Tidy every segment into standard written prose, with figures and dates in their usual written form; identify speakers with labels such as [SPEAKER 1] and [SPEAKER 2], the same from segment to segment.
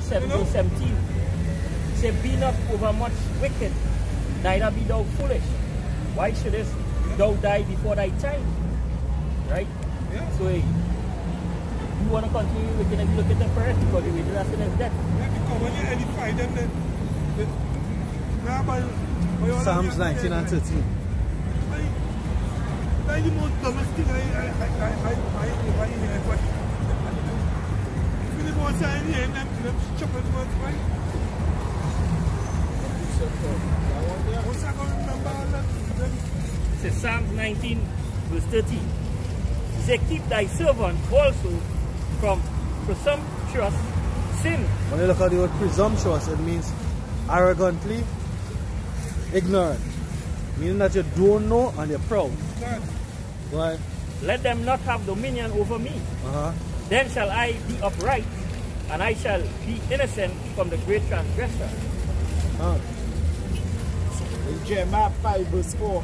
[SPEAKER 1] 7 to 17. He said, be not over much wicked, neither be thou foolish. Why shouldest thou die before thy time? Right?
[SPEAKER 2] Yeah.
[SPEAKER 1] So you want to continue looking at the parent because the wages are still is death.
[SPEAKER 2] Yeah, because when you edify them, by
[SPEAKER 3] Psalms 19 and 13.
[SPEAKER 2] That's the most dumbest thing I hear. But if you want to say in here, them chocolate words, right? What's I going to remember all that?
[SPEAKER 1] It says Psalms 19 verse 13. He said, keep thy servant also from presumptuous sin.
[SPEAKER 3] When you look at the word presumptuous, it means arrogantly ignorant. Meaning that you don't know and you're proud. Go ahead.
[SPEAKER 1] Let them not have dominion over me. Then shall I be upright, and I shall be innocent from the great transgressor.
[SPEAKER 4] In Jeremiah 5 verse 4,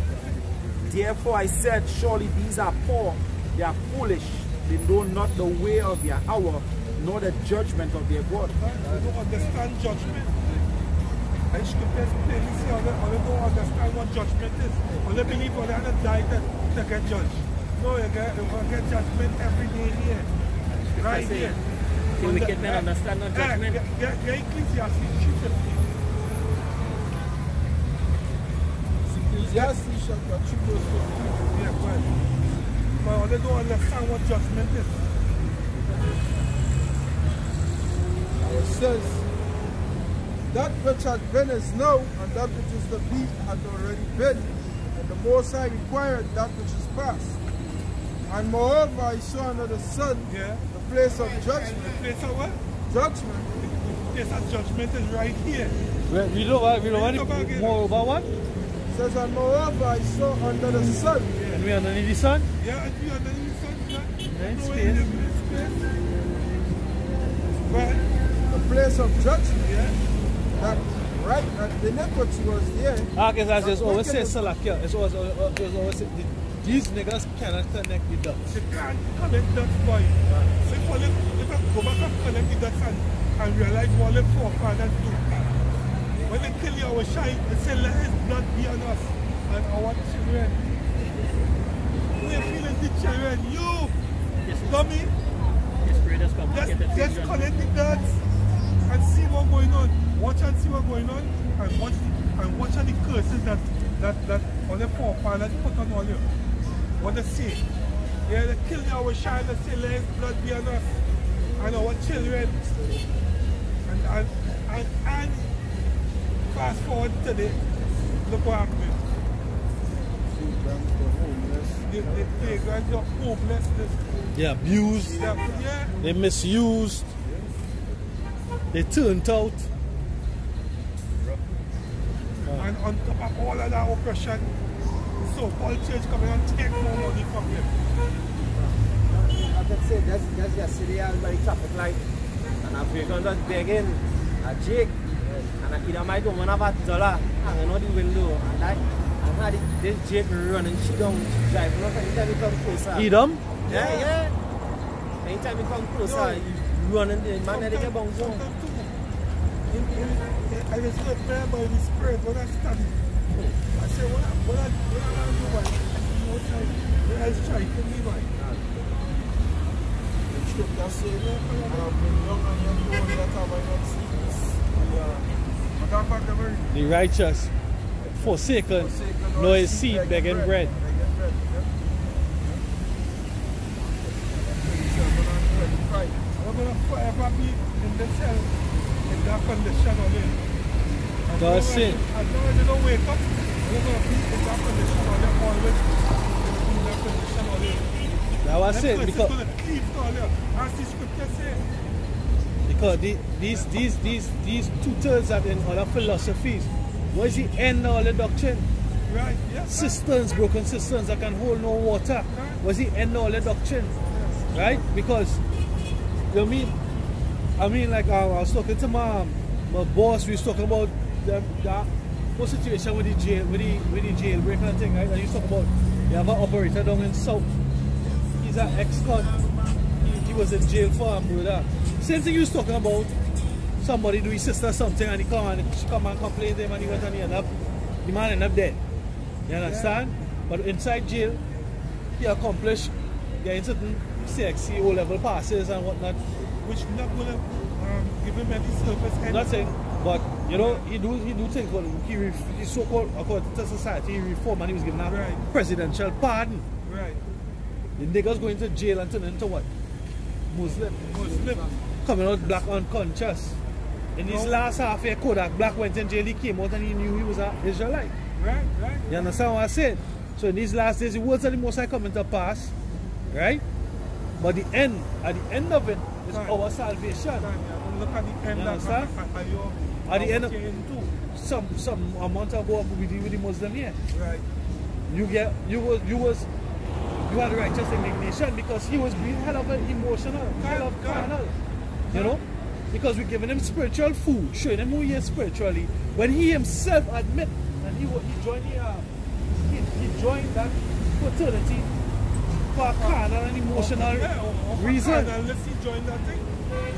[SPEAKER 4] therefore I said, surely these are poor, they are foolish, they know not the way of their hour, nor the judgment of their God.
[SPEAKER 2] They don't understand judgment. And scriptures plainly say, they don't understand what judgment is. Or they believe they're going to die to get judged. No, you're going to get judgment every day here. Right here.
[SPEAKER 1] The wicked men understand not judgment.
[SPEAKER 2] Get Ecclesiastes 3:15.
[SPEAKER 4] Ecclesiastes chapter 3 verse 15.
[SPEAKER 2] Yeah, go ahead. But they don't understand what judgment is.
[SPEAKER 5] It says, that which had been is now, and that which is to be had already been, and the Most High required that which is past. And moreover, I saw under the sun the place of judgment.
[SPEAKER 2] The place of what?
[SPEAKER 5] Judgment.
[SPEAKER 2] The place of judgment is right here.
[SPEAKER 3] We don't want more about what?
[SPEAKER 5] It says, and moreover, I saw under the sun.
[SPEAKER 3] And we underneath the sun?
[SPEAKER 2] Yeah, and we underneath the sun.
[SPEAKER 3] In space.
[SPEAKER 2] Right.
[SPEAKER 5] The place of judgment. That right, that the iniquity was there.
[SPEAKER 3] Because as it's always said, Salakia, it's always said, these niggas cannot connect the dots.
[SPEAKER 2] They can't connect dots, boy. So if I go back and connect the dots and realize what the forefathers do. When they kill you, our shine, they say, let his blood be on us and our children. We're feeling the children. You, dummy, just connect the dots and see what's going on. Watch and see what's going on, and watch on the curses that all the forefathers put on all you. What they say? Yeah, they kill our child, they say let his blood be on us and our children. And fast forward today, look what happened. The vagrants, the homelessness.
[SPEAKER 3] They abused, they misused, they turned out.
[SPEAKER 2] And on top of all of that oppression, the so-called church coming and take more money from them.
[SPEAKER 4] I can say just yesterday I was by the traffic light and a vehicle was begging a Jake and I either my don't have a dollar hanging out the window and I had this Jake running, she don't drive not anytime he come closer.
[SPEAKER 3] Edom?
[SPEAKER 4] Yeah. Anytime he come closer, you running the man that they get bounced on.
[SPEAKER 2] I just got there by the Spirit when I studied. I said, what I do, man? What I try to me, man?
[SPEAKER 5] The scripture says,
[SPEAKER 3] the righteous forsaken, nor his seed begging bread.
[SPEAKER 2] I'm going to forever be in the cell in that condition on it.
[SPEAKER 3] God said,
[SPEAKER 2] as long as you don't wake up, you're going to be in that condition on it always. In that condition on it.
[SPEAKER 3] That was it because
[SPEAKER 2] as the scripture says.
[SPEAKER 3] Because these 2/3 are in other philosophies. What is the end of all the doctrine?
[SPEAKER 2] Right, yeah.
[SPEAKER 3] Cisterns, broken cisterns that can hold no water. What's the end of all the doctrine? Right? Because you mean, I mean, like I was talking to my boss. We was talking about that whole situation with the jail, with the jailbreak and thing, right? And you talk about you have an operator down in South. He's an ex-con. He was in jail for him, brother. Same thing you was talking about. somebody do his sister something and she come and complain to him and he went and the man end up dead. You understand? But inside jail, he accomplished getting certain CXC O-level passes and whatnot.
[SPEAKER 2] Which not gonna give him any service.
[SPEAKER 3] Nothing. But you know, he do things. But he so-called, according to society, he reformed and he was given a presidential pardon.
[SPEAKER 2] Right.
[SPEAKER 3] The niggas going to jail and turning into what? Muslim. Coming out black unconscious. In his last half year, Kodak Black went in jail, he came out and he knew he was an Israelite.
[SPEAKER 2] Right.
[SPEAKER 3] You understand what I said? So in these last days, the words of the Most High coming to pass, right? But at the end of it, is our salvation.
[SPEAKER 2] Look at the end.
[SPEAKER 3] You understand? At the end of some amount of work we do with the Muslim here.
[SPEAKER 2] Right.
[SPEAKER 3] You had righteous indignation because he was being hell of emotional, hell of carnal. You know? Because we're giving him spiritual food, showing him who he is spiritually. When he himself admit and he joined that fraternity for carnal and emotional reason.
[SPEAKER 2] Unless he joined that thing.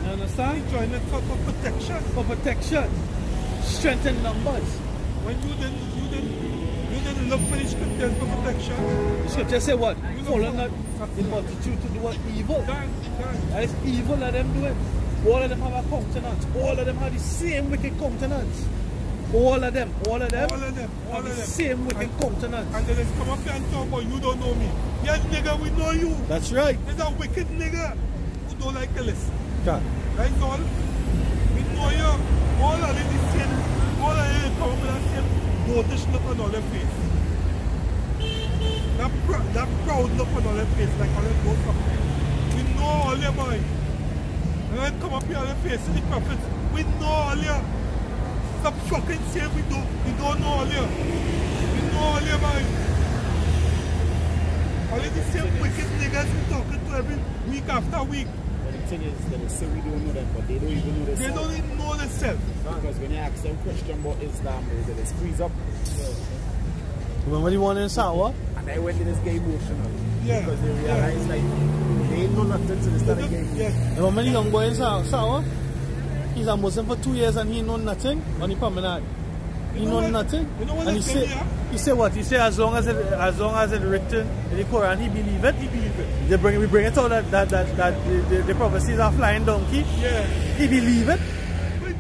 [SPEAKER 3] You understand?
[SPEAKER 2] He joined it for protection.
[SPEAKER 3] For protection. Strengthen numbers.
[SPEAKER 2] When you didn't look for the scriptures for protection.
[SPEAKER 3] The scripture say what? Follow not in multitude to do what evil. That is evil that them do it. All of them have a countenance. All of them have the same wicked countenance. All of them have the same wicked countenance.
[SPEAKER 2] And then they come up here and talk about you don't know me. Yes, nigga, we know you.
[SPEAKER 3] That's right.
[SPEAKER 2] There's a wicked nigga who don't like to listen.
[SPEAKER 3] Yeah.
[SPEAKER 2] Right, all? We know you. All of them the same. All of them come up with that same goatish look on all their face. That proud look on all their face, like all them goats up. We know all your boy. And then come up here on the face of the prophets. We know all your. Stop fucking saying we don't know all your. We know all your boy. All of the same wicked niggas we talking to every week after week.
[SPEAKER 6] But the thing is, they say we don't know them, but they don't even know themselves.
[SPEAKER 2] They don't even know themselves.
[SPEAKER 6] Because when you ask them question about Islam, they just freeze up.
[SPEAKER 3] Remember the one in Sawa?
[SPEAKER 6] And I went to this game emotional.
[SPEAKER 2] Yeah.
[SPEAKER 6] Because they realized like they ain't know nothing so they started getting emotional.
[SPEAKER 3] Remember the young boy in Sawa? He's a Muslim for 2 years and he know nothing on the promenade. He know nothing.
[SPEAKER 2] You know what
[SPEAKER 3] and he say what? He say as long as it written in the Quran, he believe it.
[SPEAKER 2] He believe it.
[SPEAKER 3] We bring it out that the prophecies are flying donkey.
[SPEAKER 2] Yeah.
[SPEAKER 3] He believe it.
[SPEAKER 2] But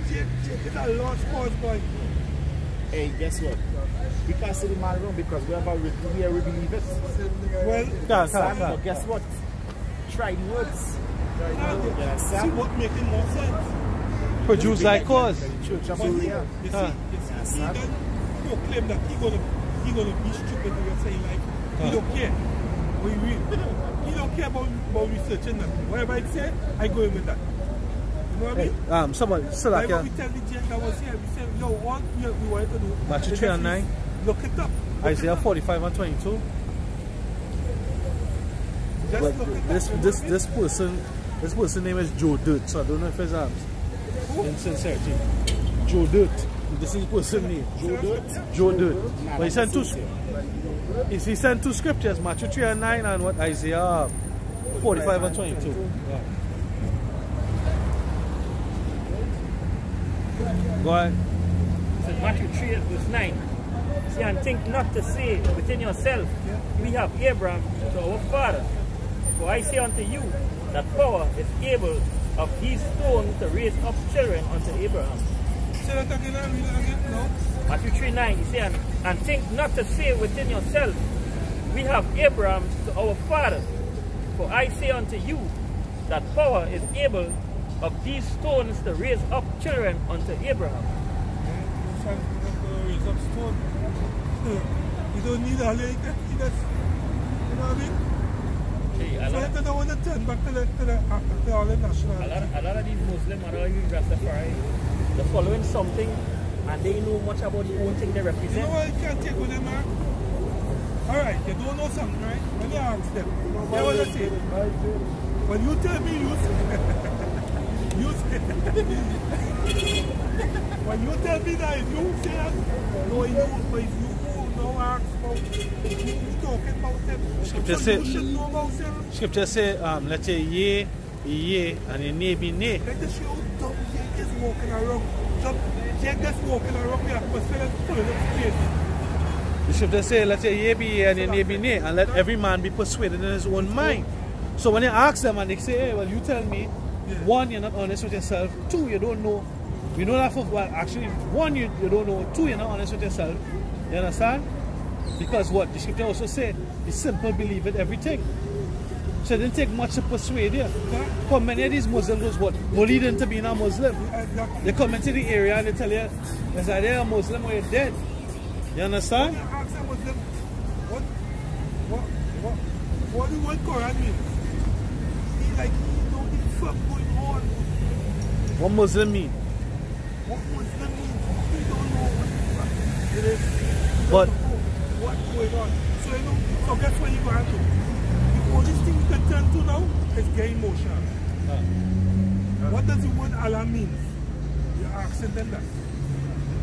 [SPEAKER 2] Jake is a lost cause, boy.
[SPEAKER 6] Hey, guess what? We can't say the man wrong because wherever we believe it.
[SPEAKER 2] Well,
[SPEAKER 6] but guess what? Try the words.
[SPEAKER 2] see what making more sense.
[SPEAKER 3] Produce like cause.
[SPEAKER 6] Church of
[SPEAKER 2] But he
[SPEAKER 6] Korea.
[SPEAKER 2] then proclaim that he gonna be stupid the rest of his life. He don't care. He don't care about researching nothing. Whatever I say, I go in with that. You know what I mean?
[SPEAKER 3] Somebody still like
[SPEAKER 2] Like we tell the Jake that was here, we said, yo, all we wanted to do.
[SPEAKER 3] Matthew 3 and 9.
[SPEAKER 2] Look it up.
[SPEAKER 3] Isaiah 45 and 22.
[SPEAKER 2] Just
[SPEAKER 3] But
[SPEAKER 2] look it up.
[SPEAKER 3] this person name is Joe Dirt, so I don't know if it's in sincerity. Joe Dirt. This is the person name. Joe Dirt. But he sent two scriptures, Matthew 3 and 9 and what Isaiah 45 and 22. Yeah. Go ahead.
[SPEAKER 1] So Matthew 3 verse 9. See, and think not to say within yourself, we have Abraham to our father. For I say unto you, that power is able of these stones to raise up children unto Abraham.
[SPEAKER 2] Say that again and read it again, no?
[SPEAKER 1] Matthew 3:9, he says, and think not to say within yourself, we have Abraham to our father. For I say unto you, that power is able of these stones to raise up children unto Abraham.
[SPEAKER 2] Raise up stone. You don't need all you can see that. You know what I mean?
[SPEAKER 1] Hey,
[SPEAKER 2] So I don't want to turn back to all the national.
[SPEAKER 1] a lot of these Muslims and all these Rastafari, they're following something and they know much about the own thing they
[SPEAKER 2] You know
[SPEAKER 1] represent.
[SPEAKER 2] what you can't take with them, man? Alright, you don't know something, right? When you ask them, they want to say, when you tell me you say, when you tell me that you say that, no, but if you don't ask about you talking about them,
[SPEAKER 3] Scripture
[SPEAKER 2] so
[SPEAKER 3] say-
[SPEAKER 2] you should know about them.
[SPEAKER 3] Scripture say, let's say ye, and ye be nay.
[SPEAKER 2] Let us show how dumb walking around. Just walking around the atmosphere and full of space.
[SPEAKER 3] The scripture say, let's say ye be yea and ye be nay, and let every man be persuaded in his own mind. So when you ask them and they say, hey, well, you tell me, one, you're not honest with yourself. Two, you don't know. You know that for, well, actually, one, you don't know. Two, you're not honest with yourself. You understand? Because what? The scripture also say, the simple believe in everything. So it didn't take much to persuade you. For many of these Muslims was what? Bullied into being a Muslim. They come into the area and they tell you, it's either a Muslim or you're dead. You understand?
[SPEAKER 2] When you ask a Muslim, what do you want Quran mean? He like, he know the fuck going on.
[SPEAKER 3] What Muslim mean?
[SPEAKER 2] What Muslim means? He don't know what the fuck it is.
[SPEAKER 3] But
[SPEAKER 2] What's going on? So you know, so guess what you going to do? The only thing you can turn to now is get emotional. What does the word Allah mean? You're asking them that.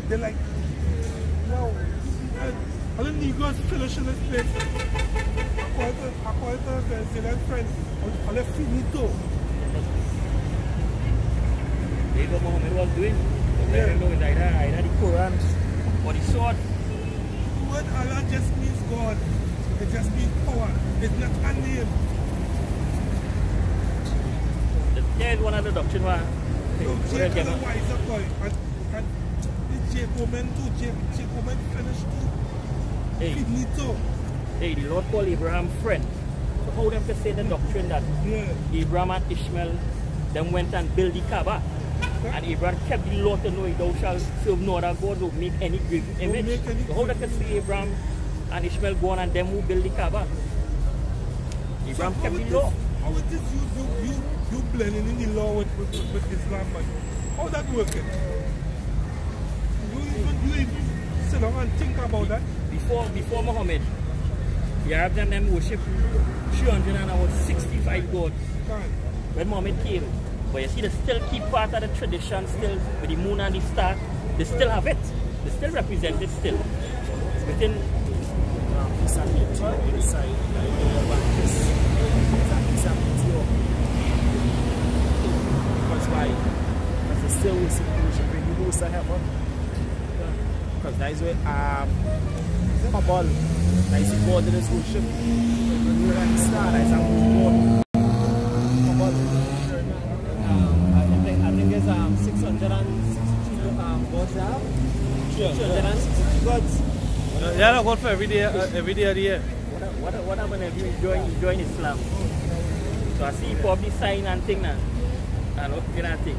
[SPEAKER 2] They're like, no, all the Negroes finish in this place. According to the Brazilian friend, all the finito.
[SPEAKER 1] They know Muhammad was doing. They don't know it's either the Quran or the sword.
[SPEAKER 2] The word Allah just means God. It just means power. It's not a name.
[SPEAKER 1] There is one other doctrine where
[SPEAKER 2] So Jake is a wiser boy. And the Jacoban too. Jacoban finished too.
[SPEAKER 1] hey,
[SPEAKER 2] Finito.
[SPEAKER 1] hey, the Lord called Abraham friend. So how them can say the doctrine that
[SPEAKER 2] Yeah.
[SPEAKER 1] Abraham and Ishmael then went and built the Kaaba? And Abraham kept the law to know thou shalt serve no other God or make any graven image.
[SPEAKER 2] make any
[SPEAKER 1] So how they can say Abraham and Ishmael go on and them who build the Kaaba? Abraham kept the law.
[SPEAKER 2] How it is you blending in the law with Islam, man? How that working? You even sit down and think about that?
[SPEAKER 1] Before Muhammad, the Arabs them worship 365 gods.
[SPEAKER 2] Man.
[SPEAKER 1] When Muhammad came, but you see they still keep part of the tradition still with the moon and the star. They still have it. They still represent it still. Within
[SPEAKER 6] Because why? Because they still worshiping the Most High heaven. Because that is where Kabal, that is the God that is worship. When you are the star, that is a God.
[SPEAKER 4] I think there's 662 gods now. 662 gods.
[SPEAKER 3] yeah, no, God for every day of the year.
[SPEAKER 1] what happened if you join Islam? So I see you probably sign and thing now. And what kind of thing.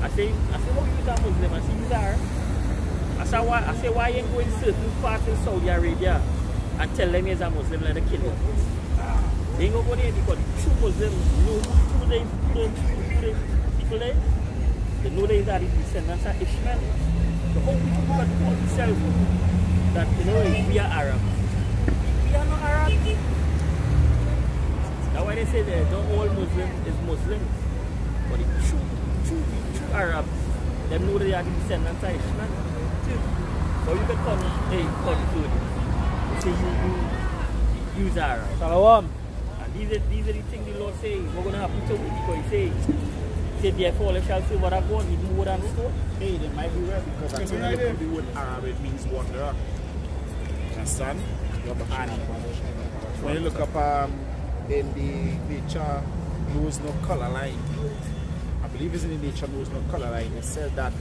[SPEAKER 1] I say how you are Muslim? I see you are. I say why you ain't going certain parts in Saudi Arabia and tell them you're a Muslim and they kill you. They ain't gonna go there because the true Muslims know who they people there. They know they are the descendants of Ishmael. So how people can call themselves that we are Arab? We are not Arab. That's why they say that not all Muslims is Muslims. But the true Arabs, they know they are the descendants of Ishmael. So you can come, hey, come food. You say you Arab.
[SPEAKER 3] Shalom.
[SPEAKER 1] And these are the things the Lord say, what's going to happen to me? Because he say therefore they shall say what I want, it's more than stone.
[SPEAKER 6] Hey, they might be right because I think you the word Arab, it means wanderer. Understand? And when you look up in the nature knows no color line, I believe it's in the nature knows no color line. It said that,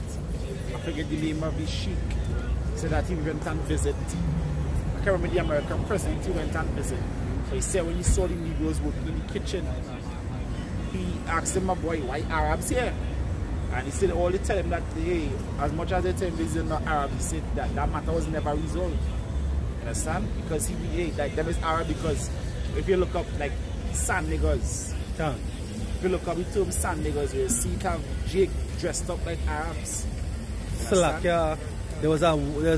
[SPEAKER 6] I forget the name of the sheik, said that he went and visit. I can't remember the American president, he went and visit. So he said when he saw the Negroes working in the kitchen, he asked him, my boy, why Arabs here? And he said all they tell him that, hey, as much as they tell him they're not Arab, he said that matter was never resolved. You understand? Because like them is Arab because if you look up like sand niggers, if you look up the term sand niggers, you see it have Jake dressed up like Arabs.
[SPEAKER 3] Salakia. There's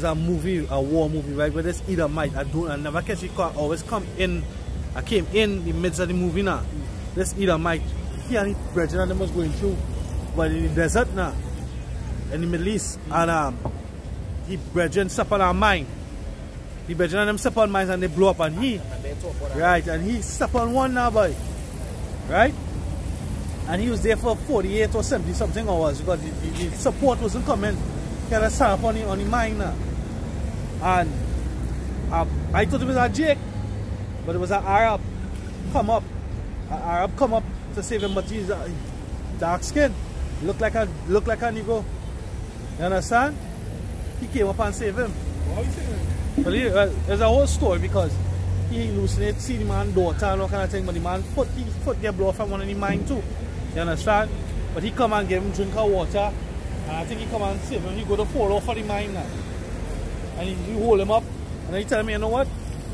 [SPEAKER 3] a movie, a war movie, right? Where this Edomite, I never catch it, always come in. I came in the midst of the movie now. This Edomite, he and his brethren them was going through, but in the desert now, in the Middle East, and he brethren step on our mine. The brethren them step on mines and they blow up, and he, right, and he step on one now, boy, right? And he was there for 48 or 70 something hours because the support wasn't coming. He had a stand up on the mine now. And I thought it was a Jake, but it was an Arab come up. An Arab come up to save him, but he's dark skin. Look like a Negro. You understand? He came up and saved him. Well, there's a whole story because he hallucinated, see the man's daughter and all kind of thing, but the man's foot get blown from one of the mine too. You understand? But he come and give him drink of water, and I think he come and save him. He go to fall off of the mine now. And he hold him up, and then he tell me, you know what?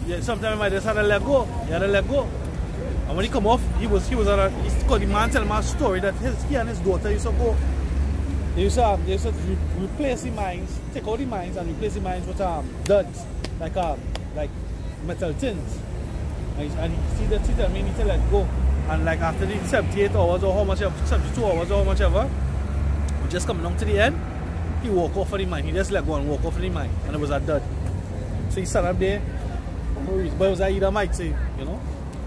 [SPEAKER 3] Yeah, sometimes I just had to let go. He had to let go. And when he come off, because the man tell him a story that he and his daughter used to go. They used to replace the mines, take out the mines and replace the mines with duds, like metal tins. And he tell me, he need to let go. And like after the 78 hours or how much, 72 hours or how much ever, just coming down to the end, he walk off of the mine. He just let go and walk off of the mine, and it was a dud. So he sat up there, but it was a Edomite, say, you know.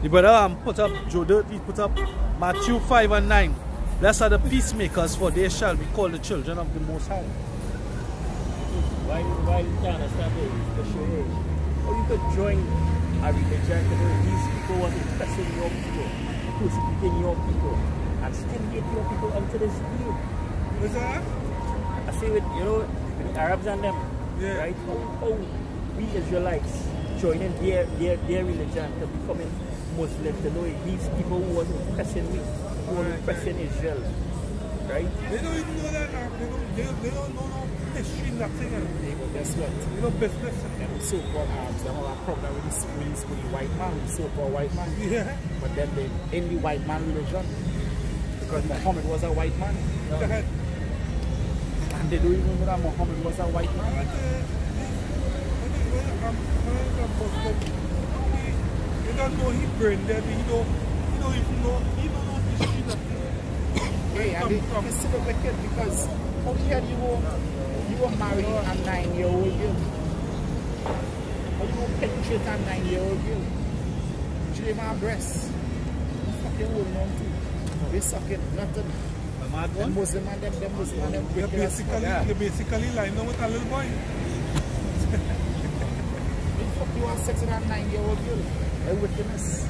[SPEAKER 3] The brother put up Joe Dirt, he put up Matthew 5 and 9. Blessed are the peacemakers, for they shall be called the children of the Most High.
[SPEAKER 1] Why you can't understand the show? Or you could join a religion, these people want to oppressing your people, persecuting your people, and still hate your people unto this day.
[SPEAKER 2] What's that?
[SPEAKER 1] I say with, you know, with the Arabs and them, right? How we Israelites joining their religion to becoming Muslim, to know these people who was oppressing me, who were oppressing Israel, right?
[SPEAKER 2] They don't even know that. They don't know no history, nothing.
[SPEAKER 6] But guess what?
[SPEAKER 2] You know business.
[SPEAKER 6] Them so-called Arabs, they have a problem with the white man, the so-called white man.
[SPEAKER 2] Yeah.
[SPEAKER 6] But then they in the white man religion, because Muhammad was a white man. And they don't even know that Muhammad was a white man.
[SPEAKER 2] You don't know he brain dead. He don't even know history, nothing.
[SPEAKER 6] Yeah, and it's still wicked because how the hell you were married a 9-year-old girl? How you were penetrate a 9-year-old girl? Dream her breasts. You fucking holding on to. They suck it, nothing. Them Muslim and them Muslim and them
[SPEAKER 2] You're basically lying down with a little boy.
[SPEAKER 6] You are sex with a 9-year-old girl. A wickedness.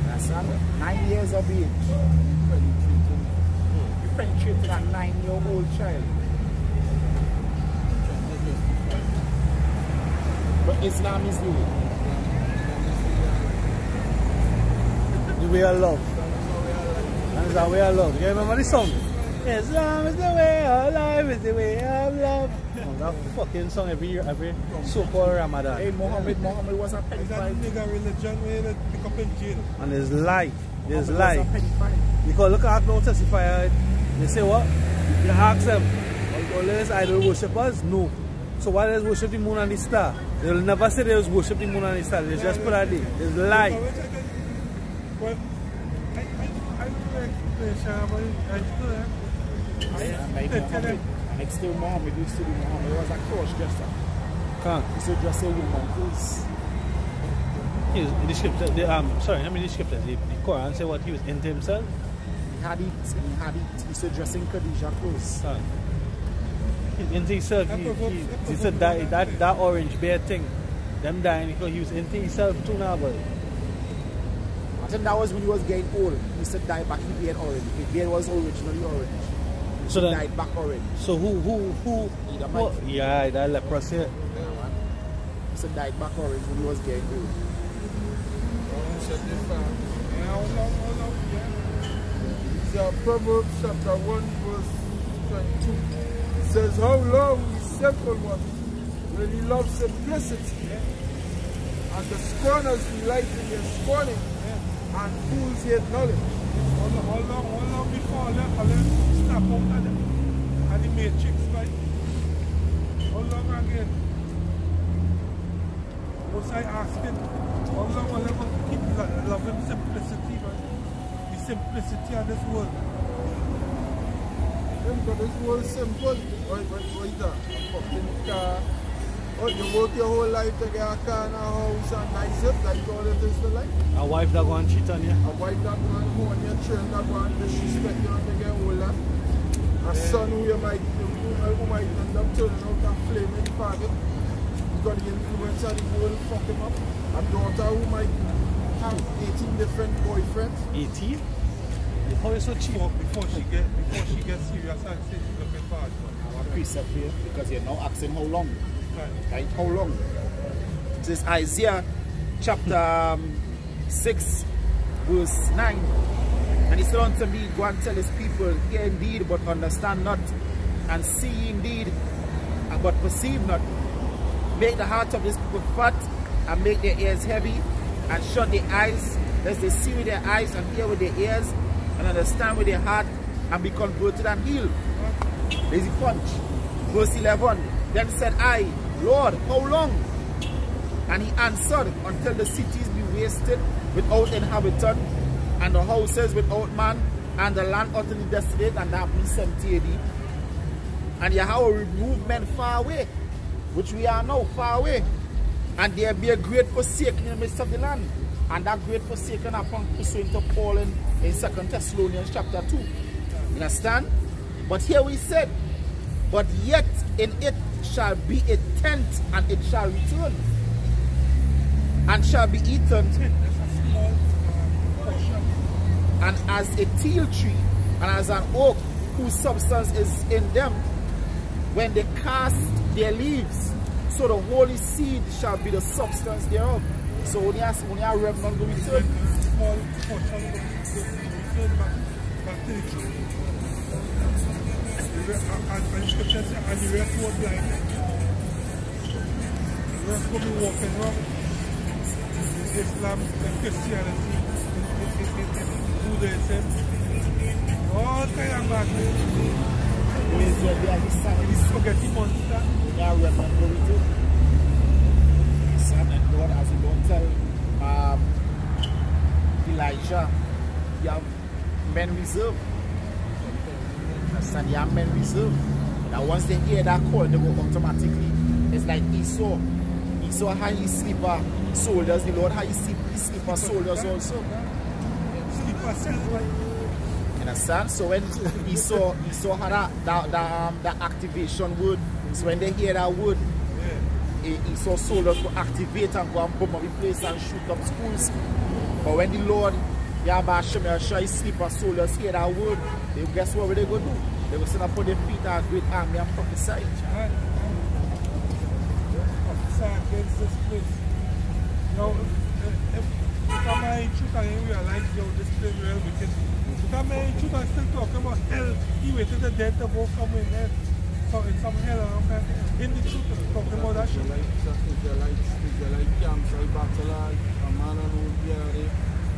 [SPEAKER 6] That's 9 years of age. You penetrated a 9-year-old child. But Islam is the way.
[SPEAKER 3] The way of love. And it's the way of love. You remember this song? Islam is the way of life, is the way of love. That fucking song every so-called Ramadan.
[SPEAKER 6] Hey, Muhammad was a pedophile.
[SPEAKER 2] Is that nigga religion where they pick up in jail?
[SPEAKER 3] And there's lie. There's lie. Because look at no testifier. They say what? You ask them, all these idol worshippers? No. So why does worship the moon and the star? They'll never say they worship the moon and the star. They just put that there. There's lie.
[SPEAKER 2] Well, I do explanation, but I do that.
[SPEAKER 6] Next to Muhammad used to be Muhammad. He was a cross-dresser. He used to dress a woman clothes.
[SPEAKER 3] In the scripture, the scripture, the Quran said what he was into himself.
[SPEAKER 6] He had it. He used to dress in Khadija clothes.
[SPEAKER 3] Into himself, he said that orange bear thing, them dying because he was into himself too now, but
[SPEAKER 6] I think that was when he was getting old. He used to dye back his beard orange. His beard was originally orange.
[SPEAKER 3] So then,
[SPEAKER 6] dyed back orange.
[SPEAKER 3] So who yeah, that leprosy.
[SPEAKER 6] Yeah, man. He used to dye back orange when he was getting old.
[SPEAKER 5] So Proverbs chapter 1 verse 22 says, how long the simple one really love simplicity, and the scorners delight in their scorning, and fools hate knowledge.
[SPEAKER 2] Hold on before I snap out of them. And the matrix, right? Hold on again. Was I asking? Hold on, I keep loving simplicity, man. The simplicity of this world.
[SPEAKER 5] Because this world is simple. What is that? A fucking car, a Oh, you work your whole life to get a car and a house and nice it, that's all it is to life.
[SPEAKER 3] A wife that go and cheat on you.
[SPEAKER 5] A wife that go and go on your children that go and disrespect you and to get older. A son who might end up turning out a flaming faggot because the influence of the world fuck him up. A daughter who might have 18 different boyfriends.
[SPEAKER 3] 18? How is so cheap?
[SPEAKER 2] Before she gets serious and say she's looking for a
[SPEAKER 6] Our precept here, because you're now asking how long. Right? How long? This is Isaiah chapter 6, verse 9. And he said unto me, go and tell his people, hear indeed, but understand not, and see indeed, but perceive not. Make the heart of this people fat, and make their ears heavy, and shut their eyes, lest they see with their eyes, and hear with their ears, and understand with their heart, and be converted and healed. Lazy punch. Verse 11. Then said I, Lord, how long? And he answered, until the cities be wasted without inhabitant, and the houses without man, and the land utterly desolate, and that means 70 AD. And Yahweh will remove men far away, which we are now, far away. And there be a great forsaking in the midst of the land. And that great forsaking upon pursuing to Paul in 2 Thessalonians chapter 2. You understand? But here we said, but yet in it shall be a tent, and it shall return, and shall be eaten, and as a teal tree, and as an oak whose substance is in them, when they cast their leaves, so the holy seed shall be the substance thereof. So when you are remnant going to return,
[SPEAKER 2] small portion of the back to the tree. And scripture says, and the rest were blind. The rest will be walking around in Islam, in Christianity, in Buddhism, all kind of madness. This spaghetti monster.
[SPEAKER 6] you are remnant going to return. Son and Lord, as the Lord tell Elijah, you have men reserved. And you have men reserved. That once they hear that call, they go automatically. It's like Esau. Esau how he sleeper soldiers, the Lord how he sleeper soldiers also.
[SPEAKER 2] Sleeper cells,
[SPEAKER 6] You understand? So when Esau had that activation word, so when they hear that word, Esau soldiers will activate and go and bomb up the place and shoot up schools. But when the Lord, Yahweh Shemel, sleeper soldiers hear that word, they guess what they go do? They will stand up on their feet and a great army and prophesy.
[SPEAKER 2] Prophesy against this place. Now, if I'm in truth and you realize, yo, this place real wicked. If I'm in truth and still talking about hell, he waited the dead to go come in there. So in some hell around there. In the truth, talking about that shit.
[SPEAKER 5] Israelite camps, I battle like a man and old here,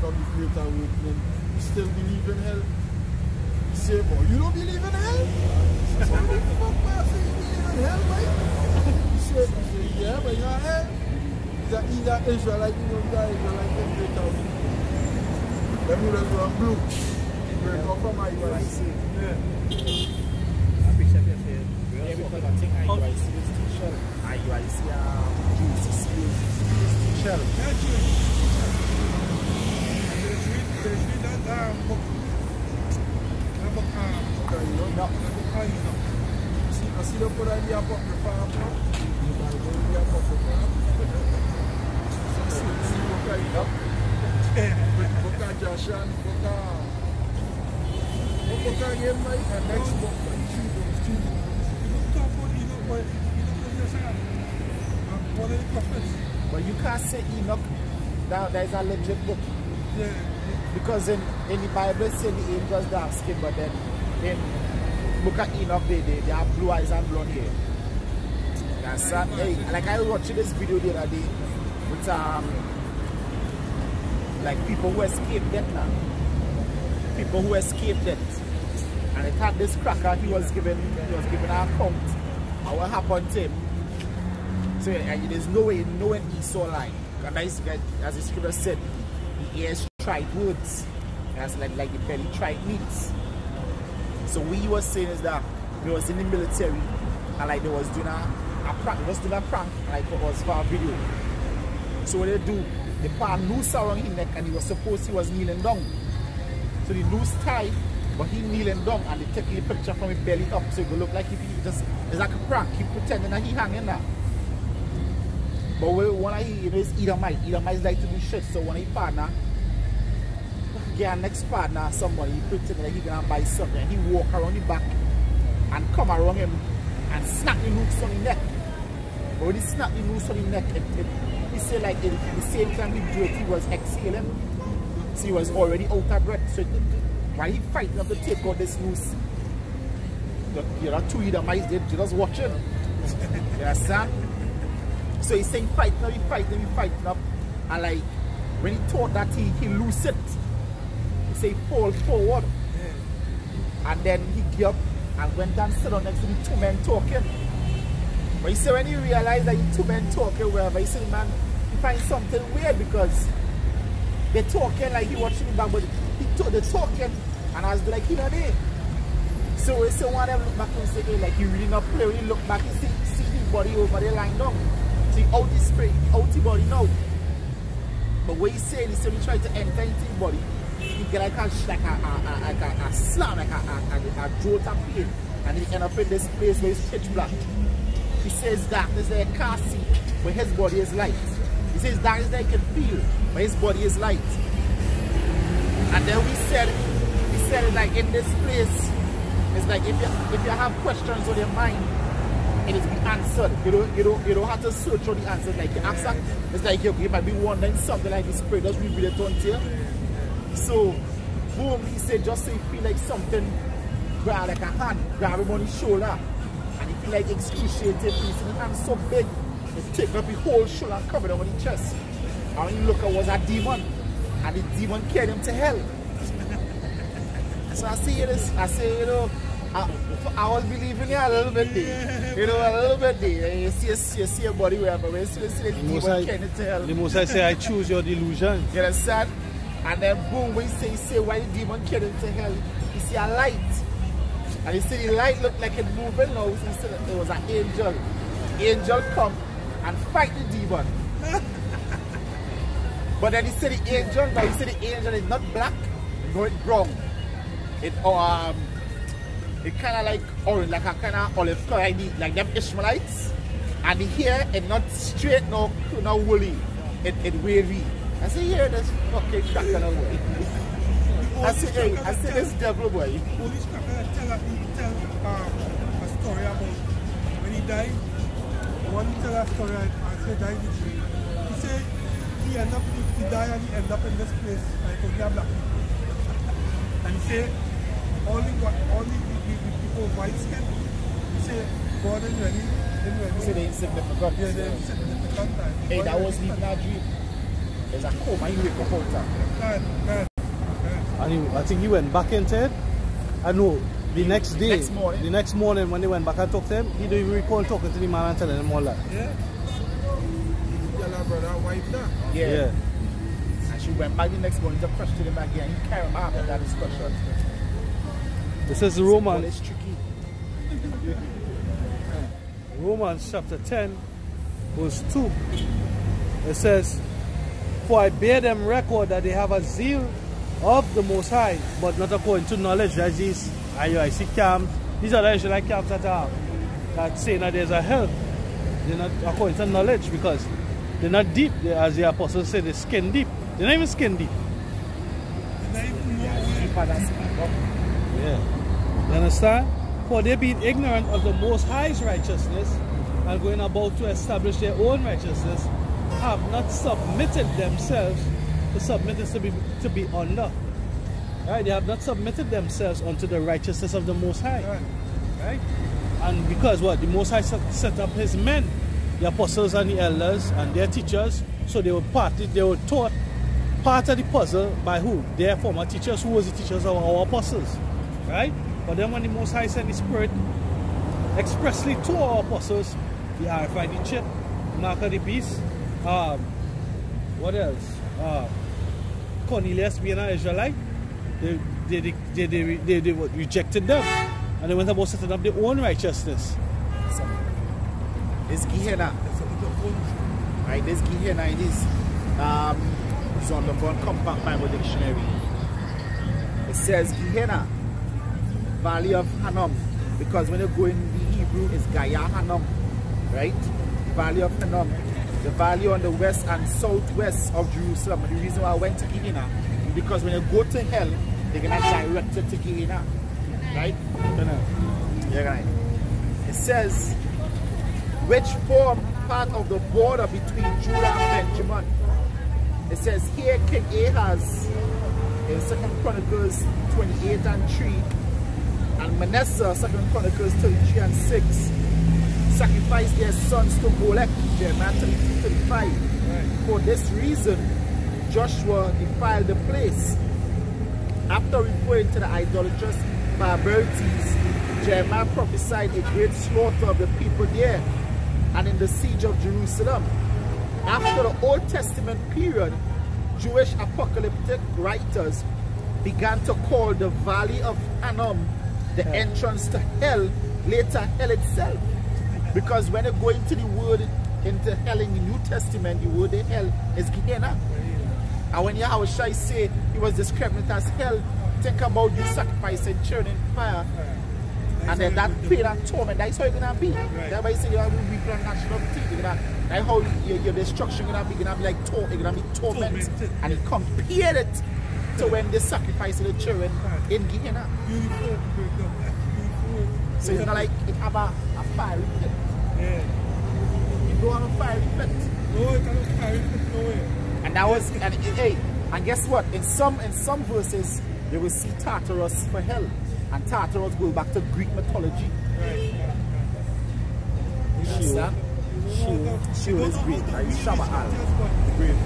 [SPEAKER 5] come to later with them. You still believe in hell? You say, boy, you don't believe in hell? So what the fuck, man? Say you believe in hell, man? You say, yeah, but you're hell. He's an Israelite, you know, Israelite in later with them. Them who are blue. Break off from my voice.
[SPEAKER 2] Yeah.
[SPEAKER 6] Yeah, because I think IUIC is teacher. IUIC Jesus is teacher.
[SPEAKER 2] There's that book.
[SPEAKER 5] I see the put on the apocrypha. The Bible in the apocrypha. See book of Joshua, book of him, and next book,
[SPEAKER 6] But you can't say Enoch, that is a legit book.
[SPEAKER 2] Yeah.
[SPEAKER 6] Because in the Bible, say the angels dark skin, but then in book of Enoch, they have blue eyes and blonde hair. You understand? Hey, like I was watching this video the other day with like people who escaped death now. People who escaped death. And it had this cracker, he was given an account of what happened to him. So there's no way knowing Esau lying. And as the scripture said, the ears tried words. That's like the belly tried meats. So what he was saying is that he was in the military and like they was doing a prank, they just did a prank like it was for a video. So what they do, they put a noose around his neck and he was supposed he was kneeling down. So the noose tied, but he kneeling down and they take a picture from his belly up so it will look like if he just, it's like a prank, he pretending that he hanging there. But when it's Edomites like to do shit, so when he partner, get a next partner, somebody, he pretend that he gonna buy something, and he walk around the back and come around him and snap the noose on the neck. But when he snap the noose on the neck, he say like at the same time he do it, he was exhaling. So he was already out of breath. So while he fighting up to take out this noose, you know, two Edomites, they just watching. You understand? So he's saying fighting up, and like when he thought that he lose it, he say fall forward, and then he get up and went and sit down next to the two men talking. But he said when he realized that the two men talking wherever, he said, man, he finds something weird because they're talking like he watching the back, but they're talking, and I was like, you know, there. So he said one of them look back and say, hey, like he really not play. When he look back, he see his body over there lying down. So he out his spray, out his body now. But what he said, he tried to enter into his body. He get like a slam, like a jolt of pain, and he end up in this place where it's pitch black. He says darkness there can't see, but his body is light. He says darkness there he can feel, but his body is light. And then he said it like in this place, it's like if you have questions on your mind, it is be answered. You don't have to search for the answers. Like you ask that, it's like you might be wondering something like the spirit just reveal it onto you. So, boom, he said just so you feel like something grab like a hand, grab him on his shoulder, and he feel like excruciating. His hand so big, it take up his whole shoulder and cover him on his chest. And when you look, it was a demon, and the demon carried him to hell. So I say this, you know, I was believing you a little bit there. You know, a little bit there. You see your body wherever, but you see the demon carrying it to hell.
[SPEAKER 3] The most I say, I choose your delusion.
[SPEAKER 6] You understand? And then boom, when you say why the demon carried him to hell, you see a light. And you see the light looked like it moving now, so you see that there was an angel. Angel come and fight the demon. But then you see the angel, now you see the angel is not black, no, it's brown. It kind of like orange, like a kind of olive color, like them Ishmaelites. And the hair is not straight, no woolly, it wavy. I say, yeah, this fucking cracker boy. I say, hey, I say this devil boy.
[SPEAKER 2] Police cracker tell a story about when he died. One tell a story and say died in jail. He said he died and he ended up in this place like he have black people. And he said only people with white skin. He said God didn't really.
[SPEAKER 6] He said they insignificant.
[SPEAKER 2] Yeah, they're insignificant.
[SPEAKER 6] Hey, that was even a dream. There's a coma, he wake up out there.
[SPEAKER 3] And I think he went back into it. I know the next day, the next morning when they went back and talked to him, he don't even recall talking to the man and telling him all that.
[SPEAKER 2] Yeah. He tell her brother wife that.
[SPEAKER 6] Yeah. And she went back the next morning to question him again. He carried him after that discussion.
[SPEAKER 3] This is Romans.
[SPEAKER 6] It's tricky.
[SPEAKER 3] Romans chapter 10, verse 2. It says, for I bear them record that they have a zeal of the Most High, but not according to knowledge. That is, I see camps. These are the Israelite camps that say that there's a hell. They're not according to knowledge because they're not deep. As the apostles say, they're skin deep. They're not even skin deep. Yeah. You understand? For they being ignorant of the Most High's righteousness and going about to establish their own righteousness, have not submitted themselves to submit us to be under. Right? They have not submitted themselves unto the righteousness of the Most High. Right? And because what? The Most High set up his men, the apostles and the elders and their teachers, so they were taught part of the puzzle by who? Their former teachers, who was the teachers of our apostles. Right? But then when the Most High sent the Spirit expressly to our apostles, the RFID chip, mark of the beast, what else? Cornelius being an Israelite, they rejected them, and they went about setting up their own righteousness.
[SPEAKER 6] This Gehenna. Right, this Gehenna it is. It's on the Von Compact Bible Dictionary. It says Gehenna, Valley of Hinnom, because when you go in the Hebrew, it's Gaya Hinnom, right? Valley of Hinnom, the valley on the west and southwest of Jerusalem. And the reason why I went to Gehenna is because when you go to hell, they're gonna direct it to Gehenna, right? Yeah, right. It says, which form part of the border between Judah and Benjamin. It says here King Ahaz in 2 Chronicles 28 and 3, and Manasseh 2 Chronicles 33 and 6 sacrificed their sons to Molech, Jeremiah 32-35. Right. For this reason, Joshua defiled the place. After referring to the idolatrous barbarities, Jeremiah prophesied a great slaughter of the people there and in the siege of Jerusalem. After the Old Testament period, Jewish apocalyptic writers began to call the Valley of Hinnom the entrance to hell, later hell itself. Because when you go into the word, into hell in the New Testament, the word of hell is Gehenna. And when Yahushua say he was describing it as hell, think about you sacrificing churning fire. And then that pain and torment, that's how it's going to be. Everybody say you're going to be on national TV. That's how your destruction is going to be like it's going to be torment. And he compared it to when they sacrifice the children in Gehenna. So it's not like it have a fiery pit. You don't have a fiery pit.
[SPEAKER 2] No, it can't have a fiery pit, no way.
[SPEAKER 6] And that was, and guess what? In some verses, they will see Tartarus for hell. And Tartarus go back to Greek mythology. Sheol is great, right? Shaba'al. Great.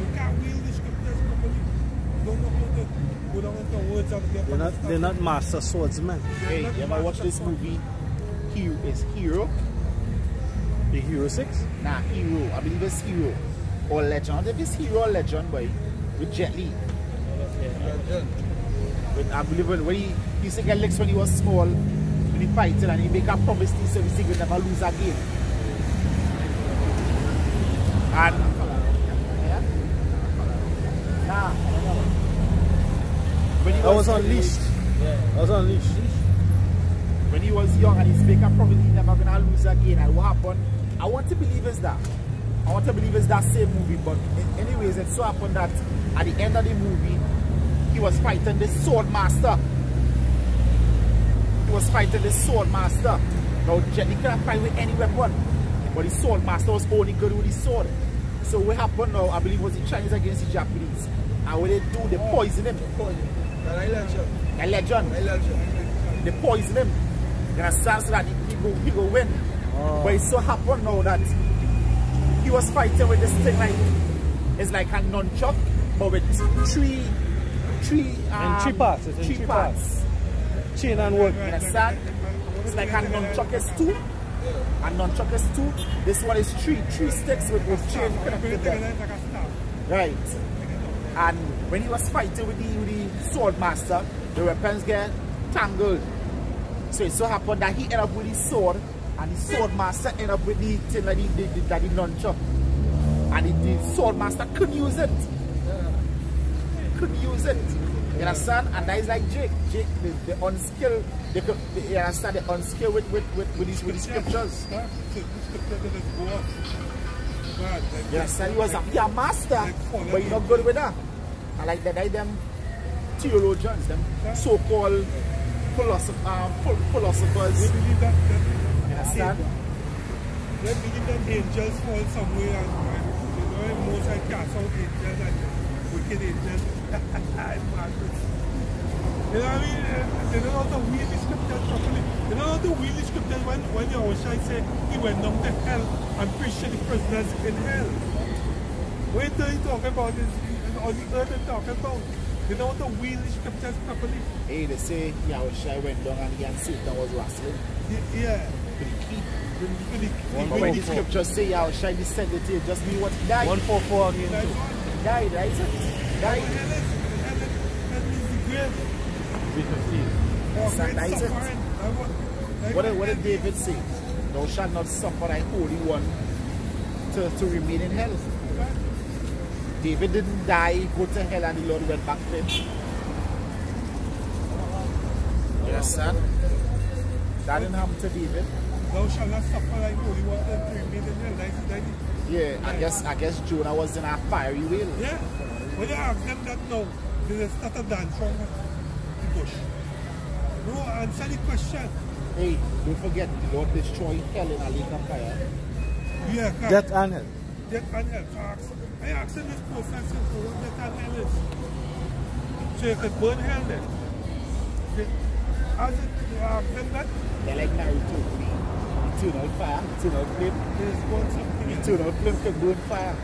[SPEAKER 2] You can't wield the scriptures properly. You don't know how to go down with the words and get
[SPEAKER 3] They're not master swordsmen.
[SPEAKER 6] Hey, you ever watch this movie? Hero?
[SPEAKER 3] The Hero 6?
[SPEAKER 6] Nah, Hero. I believe it's Hero. Or Legend. If it's Hero or Legend, boy, with Jet Li. I believe when he used to get licks when he was small, when he fighted and he make a promise to himself he would never lose a game. And when he
[SPEAKER 3] was unleashed. I was unleashed.
[SPEAKER 6] When he was young and he make a promise he never gonna lose again. And what happened? I want to believe it's that. I want to believe it's that same movie, but anyways, it so happened that at the end of the movie, he was fighting the sword master. He was fighting the sword master. Now, Jet Li couldn't fight with any weapon, but the sword master was only good with his sword. So what happened now, I believe, was the Chinese against the Japanese. And what they do, they poison him. A legend. They poison him. You understand? So that he go win. Oh. But it so happened now that he was fighting with this thing like, it's like a nunchuck, but with three parts. It's three parts.
[SPEAKER 3] Chain and wood.
[SPEAKER 6] You understand? It's like a nunchuck is 2. And nunchuck is 2. This one is three sticks with chain connected there. Right. And when he was fighting with the sword master, the weapons get tangled. So it so happened that he ended up with his sword, and the sword master ended up with the thing that the nunchuck. And the sword master couldn't use it. Couldn't use it. You understand? And that is like Jake. Jake, the unskilled, you understand, the unskilled with the scriptures. You understand? He was a master, but you're not good with that. And like that, them theologians, them so-called philosophers.
[SPEAKER 2] They believe that
[SPEAKER 6] you understand?
[SPEAKER 2] They believe that angels fall somewhere and most I cast out angels and wicked angels. You know what I mean? They don't know how to wield the scriptures properly. They don't know how to wield the scriptures when Yahushua said he went down to hell and preached to the prisoners in hell. What are you talking about? Is on the earth they're talking about. They don't know how to wield the scriptures properly.
[SPEAKER 6] Hey, they say Yahushua went down and he and Satan was wrestling.
[SPEAKER 2] Yeah.
[SPEAKER 6] But when the scriptures say Yahushua descended to just be what he died.
[SPEAKER 3] 144 again.
[SPEAKER 6] He died, right? Died.
[SPEAKER 2] Hell is the grave.
[SPEAKER 3] 315.
[SPEAKER 2] Great suffering.
[SPEAKER 6] What did David say? Thou shalt not suffer thy Holy One to remain in hell. David didn't die, go to hell, and the Lord went back to him. You understand? That didn't happen to David.
[SPEAKER 2] Thou shalt not suffer thy Holy One to remain in hell.
[SPEAKER 6] Yeah, I guess Jonah was in a fiery whale.
[SPEAKER 2] Yeah. When you ask them that now, they start a dance from the bush. Bro, answer the question.
[SPEAKER 6] Hey, don't forget, the Lord destroyed hell in a lake of fire.
[SPEAKER 2] Yeah,
[SPEAKER 3] Death and hell.
[SPEAKER 2] Death and hell. I asked him this person, so what death and hell is? So you could burn hell then. As it, you ask them that,
[SPEAKER 6] They're like Naruto. Eternal fire, eternal flame.
[SPEAKER 2] there's one something else.
[SPEAKER 6] Eternal flame can burn fire.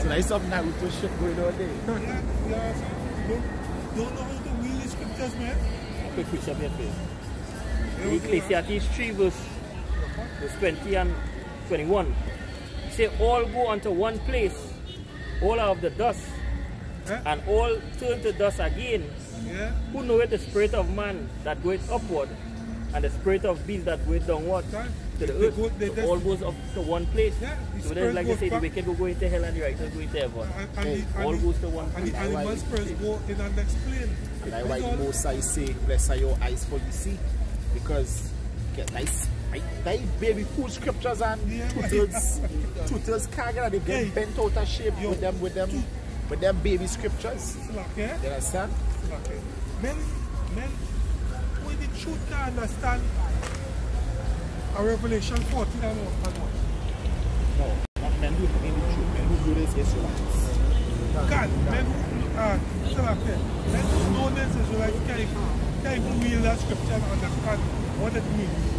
[SPEAKER 6] So there's some Naruto shit going on there.
[SPEAKER 2] Yeah, don't know how to read the scriptures, man.
[SPEAKER 1] Quick picture of your face. Ecclesiastes 3 verse 20 and 21. He say, all go unto one place, all are of the dust, and all turn to dust again.
[SPEAKER 2] Yeah.
[SPEAKER 1] Who knoweth the spirit of man that goeth upward, and the spirit of beast that goeth downward to the earth? So all goes up to one place.
[SPEAKER 2] Yeah, the
[SPEAKER 1] So
[SPEAKER 2] spirit
[SPEAKER 1] there's like they
[SPEAKER 2] goes
[SPEAKER 1] say, the
[SPEAKER 2] back.
[SPEAKER 1] wicked will go into hell and the righteous go into heaven. All goes to one
[SPEAKER 2] And
[SPEAKER 1] place.
[SPEAKER 2] the animal spirits go in and explain.
[SPEAKER 6] That's why the Most High say, blessed are your eyes for you see. Because get nice baby food scriptures and tutors carga, they get bent out of shape with them baby scriptures.
[SPEAKER 2] Okay?
[SPEAKER 6] You understand?
[SPEAKER 2] Okay. Men, when the truth can understand a Revelation 14 and what?
[SPEAKER 6] No, not men who mean the truth, men who do this Israelites.
[SPEAKER 2] God, men who know this Israelites can't even read that scripture and understand what it means.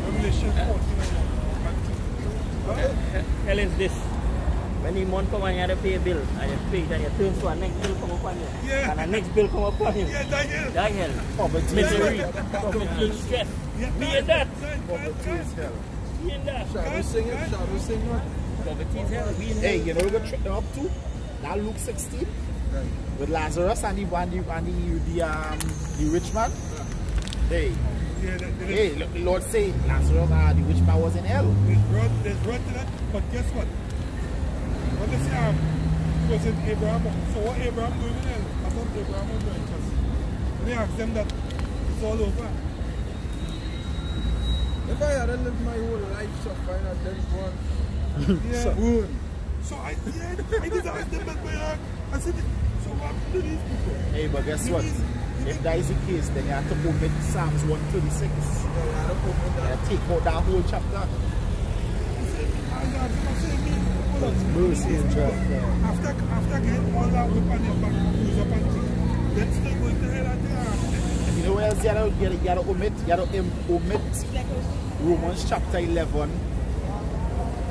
[SPEAKER 2] Revelation 14 and 1.
[SPEAKER 1] Hell is this. When the month come and you have to pay a bill, and you pay it, and you turn to a next bill come upon you,
[SPEAKER 2] Yeah.
[SPEAKER 1] and the next bill come upon you.
[SPEAKER 2] Yeah, that is.
[SPEAKER 1] That hell.
[SPEAKER 6] Poverty.
[SPEAKER 1] Misery, poverty, stress. Be in that.
[SPEAKER 5] Poverty is hell.
[SPEAKER 1] Be in that.
[SPEAKER 5] Shall we sing it? Shall we sing it?
[SPEAKER 1] Poverty is hell. Be in
[SPEAKER 6] Hey,
[SPEAKER 1] hell.
[SPEAKER 6] you know what we trick them up to? Now Luke 16 with Lazarus and the rich man. Hey,
[SPEAKER 2] Yeah,
[SPEAKER 6] hey, look, the Lord say Lazarus and the rich man was in hell.
[SPEAKER 2] there's word to that, but guess what? What they say, was in Abraham. So what Abraham doing in hell? I thought Abraham was righteous. And they asked them that it's all over.
[SPEAKER 5] If I had lived my whole life suffering and then gone,
[SPEAKER 2] Yeah.
[SPEAKER 5] spoon.
[SPEAKER 2] So I just asked them that by heart. I said, so what happened to these people?
[SPEAKER 6] Hey, but guess what? If that is the case, then you have to omit Psalms 136. Take out that whole chapter.
[SPEAKER 3] Mercy and truth.
[SPEAKER 2] After getting all that whip on your back, bruise up and things, then still going to hell and they are.
[SPEAKER 6] You know what else you gotta omit? You gotta omit Romans chapter 11.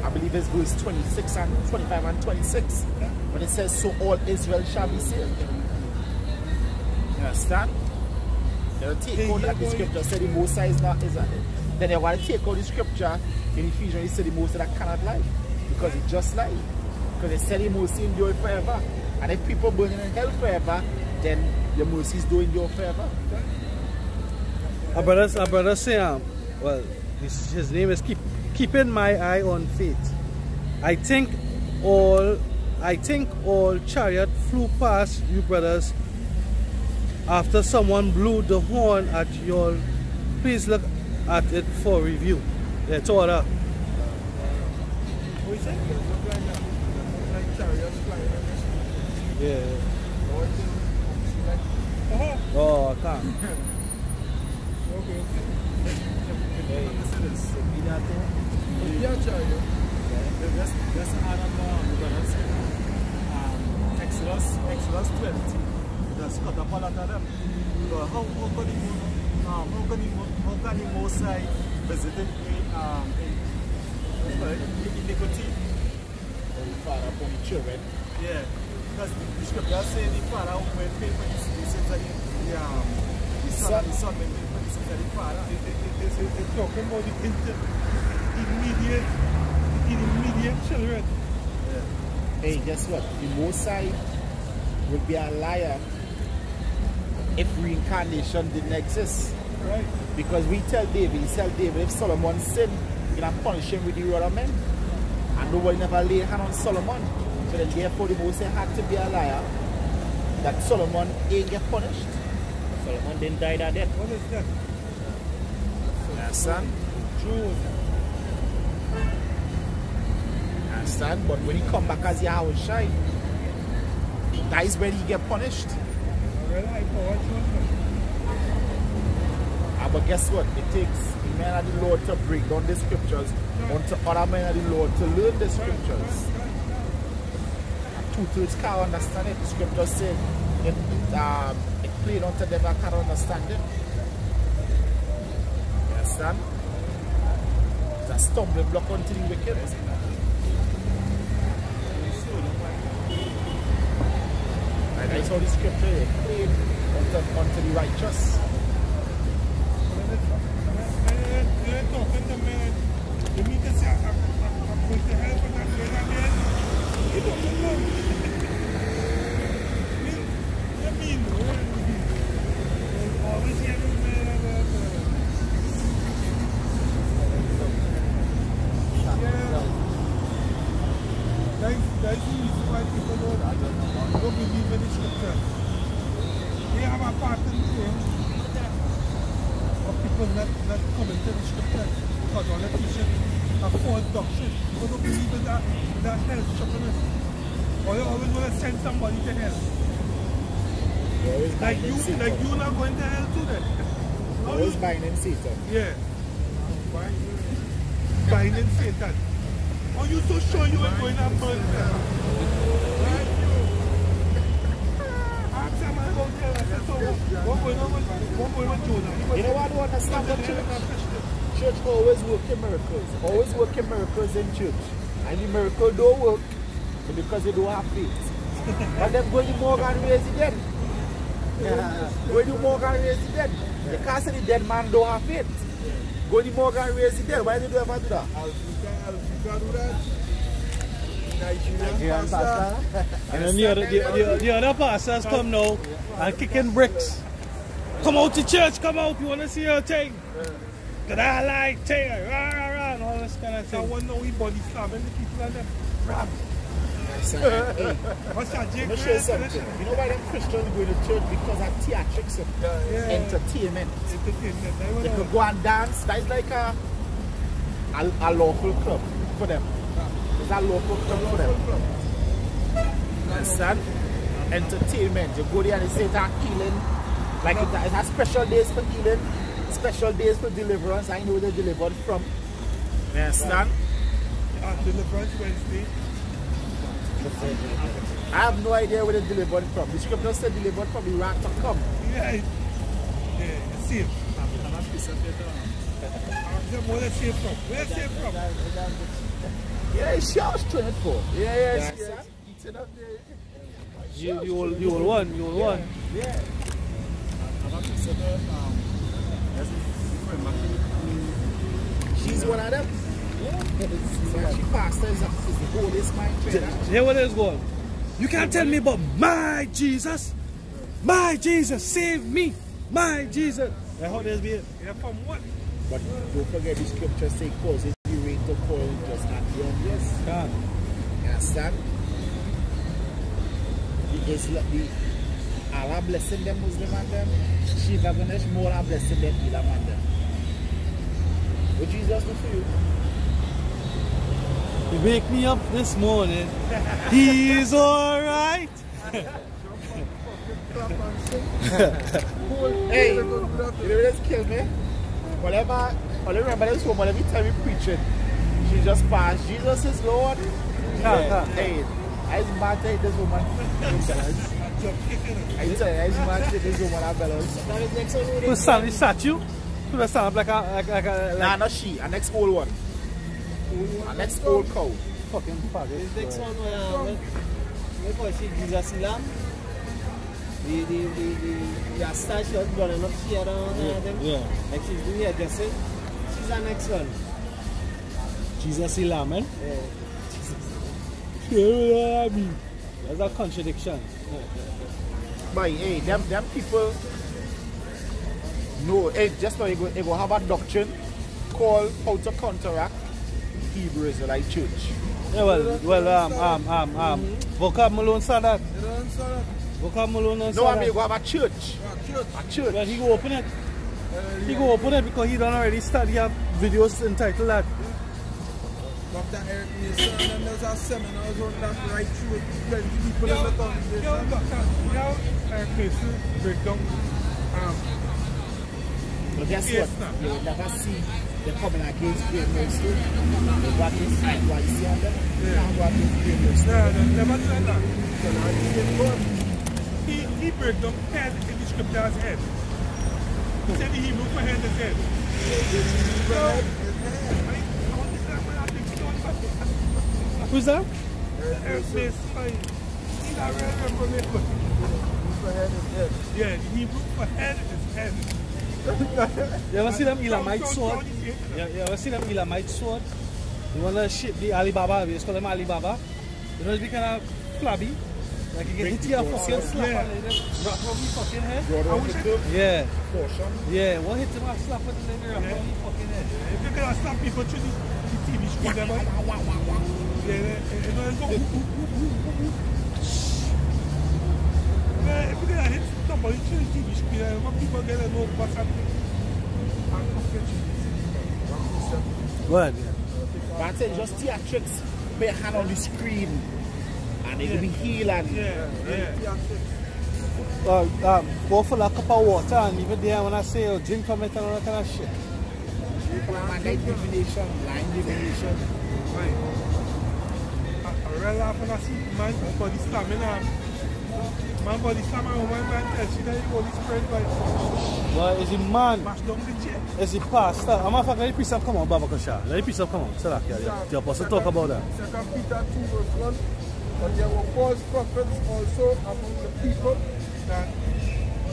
[SPEAKER 6] I believe it's verse 26 and 25 and 26. When it says, so all Israel shall be saved. You understand? You gotta take out that the scripture said the Most High is not, isn't it? Then you gotta take out the scripture in Ephesians, it said the Most High that cannot lie. Because it just lied. Because it said the mercy endure forever. And if people burning in hell forever, then your mercies do endure forever.
[SPEAKER 3] Our brother say, well, his name is Keeping My Eye on Faith. I think all chariot flew past you brothers after someone blew the horn at y'all. Please look at it for review. That's all that.
[SPEAKER 2] What you say?
[SPEAKER 5] Like chariots flying on the street.
[SPEAKER 3] Yeah.
[SPEAKER 2] Oh,
[SPEAKER 3] Oh, I can't.
[SPEAKER 2] okay.
[SPEAKER 5] Yeah, chariot.
[SPEAKER 7] Let's add on brothers. Exodus 20. Just cut up a lot of them. So how can the Most High visit iniquity?
[SPEAKER 6] Father upon the children.
[SPEAKER 7] Yeah. Because the scripture says the father will pay for the sins of the son will pay for the sins of the father.
[SPEAKER 2] It's talking about the immediate children.
[SPEAKER 6] Hey, guess what? The Most High will be a liar if reincarnation didn't exist.
[SPEAKER 2] Right.
[SPEAKER 6] Because we tell David, if Solomon sinned, you're going to punish him with the rod of men. And nobody never laid hand on Solomon. So then therefore the Most High had to be a liar that Solomon ain't get punished.
[SPEAKER 1] Solomon didn't die that death.
[SPEAKER 2] What is that?
[SPEAKER 6] Understand?
[SPEAKER 2] True.
[SPEAKER 6] Understand? But when he come back as Yahweh Shai, that is when he get punished. But guess what? It takes the men of the Lord to break down the scriptures unto other men of the Lord to learn the scriptures. Two-thirds can't understand it. The scriptures say it plain unto them that can't understand it. You understand? It's a stumbling block unto the wicked. And that's how the scripture is plain unto the righteous.
[SPEAKER 2] Talking to man, you mean to say I'm going to hell for that man again? You don't know. I mean, always hear the man that's the reason why people don't believe in the scripture. They have a part in the game. People not coming to the scripture because all the teaching a false doctrine. People don't believe in that hell stubbornness. Or you always want to send somebody to hell. Like you not going to hell too then.
[SPEAKER 6] Always binding Satan.
[SPEAKER 2] Yeah. Binding Satan. Are you so sure you ain't going to burn hell? Right? Ask them about hell. I said, so what going on with Jonah?
[SPEAKER 6] You know what I don't understand about church? Church always working miracles. Always working miracles in church. And the miracle don't work because they don't have faith. But them going to morgue and raise the dead. Going to morgue and raise the dead. You can't say the dead man don't have faith. Go to morgue and raise the dead. Why do they ever do that?
[SPEAKER 5] Africa do that. Nigerian pastor.
[SPEAKER 3] And then the other pastors come now and kicking bricks. Come out to church, come out, you want to see your thing. Cause I like thing, rah, rah, rah, and all this kind of thing.
[SPEAKER 2] I want to know we body slamming the people and them. Ram. What's that, Jake?
[SPEAKER 6] Let me show you something. You know why them Christians go to church? Because of theatrics, entertainment. They could go and dance. That is like a local club for them. It's a local club for them. Understand? Entertainment. You go there and they say it's healing. Like it has special days for healing, special days for deliverance. I know they're delivered from. You understand?
[SPEAKER 2] Deliverance Wednesday.
[SPEAKER 6] I have no idea where they're delivered from. The scripture said delivered from the wrath to come.
[SPEAKER 2] Yeah, it's safe. Where they safe from? Where they safe from?
[SPEAKER 6] Yeah, it's sure 24. Yeah.
[SPEAKER 3] You will one.
[SPEAKER 6] Yeah. She's one of them. Yeah. She pastor is the oldest mind trainer.
[SPEAKER 3] Hear what is going? You can't tell me about my Jesus. My Jesus, save me. My Jesus. That's how this be.
[SPEAKER 2] Yeah, from what?
[SPEAKER 6] But don't forget the scripture say causes the rain to fall just at the obvious. You understand? The Allah blessing them Muslim and them. Shiva Ganesh more are blessing them Elam and them. What Jesus do for you?
[SPEAKER 3] He wake me up this morning. He's alright.
[SPEAKER 6] Hey, you know this kill me? Whatever, I remember this woman every time we preaching, she just passed. Jesus is Lord. Hey, I was mad to hate this woman. I tell you, I was mad to hate this woman at Bellows.
[SPEAKER 3] Who's stand? Is that you? Who does stand up like a
[SPEAKER 6] Nah, not she. Our next old one. Our next old cow.
[SPEAKER 3] fucking faggot?
[SPEAKER 4] This next one we call she Jesus Lamb. The star she was running up here around them.
[SPEAKER 3] Yeah.
[SPEAKER 4] Like she's doing here dressing. She's our next one.
[SPEAKER 3] Jesus Ilam, man.
[SPEAKER 4] Yeah.
[SPEAKER 3] There's a contradiction.
[SPEAKER 6] But hey, them people No, just now you go have a doctrine called How to Counteract Hebrew Israelite Church.
[SPEAKER 3] Yeah, Vocab Malone said that.
[SPEAKER 5] You don't answer that.
[SPEAKER 3] Vocab Malone
[SPEAKER 6] No,
[SPEAKER 3] said
[SPEAKER 6] I mean
[SPEAKER 3] that.
[SPEAKER 6] you go have a church.
[SPEAKER 5] Church.
[SPEAKER 6] A church.
[SPEAKER 3] Well, he go open it. He go open it because he done already start. He have videos entitled that.
[SPEAKER 5] Dr. Eric Mason, and there's a seminar on that right through 20 people in the congregation.
[SPEAKER 2] Eric Mason break down
[SPEAKER 6] But guess what? You will never see the coming against Green Millstone. They go against IYC and them. They can't go against Green Millstone.
[SPEAKER 2] never said that. He break down head in the scripture as head. He said the Hebrew for head is head.
[SPEAKER 3] Who's that?
[SPEAKER 2] Eric Mason, he's not really remember. Yeah, the Hebrew for head is head.
[SPEAKER 3] You ever see them Elamite sword? You ever see them Elamite sword? You wanna ship the Alibaba, we just call them Alibaba. You know, it's kind of flabby. Like you get hit your fucking slap on it, rock on your fucking head. Yeah. Yeah, one hit him, I slap it and then rock on your fucking head.
[SPEAKER 2] If you can slap people through the TV screen, yeah, if you can hit somebody through the TV screen, when people get to know what's happening.
[SPEAKER 3] What?
[SPEAKER 6] But I said just theatrics, put your hand on the screen and it will be healed and
[SPEAKER 3] Go for a cup of water and even there when I say drink from it and all that kind of shit.
[SPEAKER 6] light divination, line divination.
[SPEAKER 2] Right. I real laugh when I see man body slamming man body slamming woman man tells you that you Holy Spirit like
[SPEAKER 3] Well, is it man?
[SPEAKER 2] mash down the chair.
[SPEAKER 3] Is it pastor? I'm not let the priest come on, Baba Kosha. Let the priest come on. So that the apostle talk about that.
[SPEAKER 5] 2 Peter 2 verse 1. But there were false prophets also among the people, that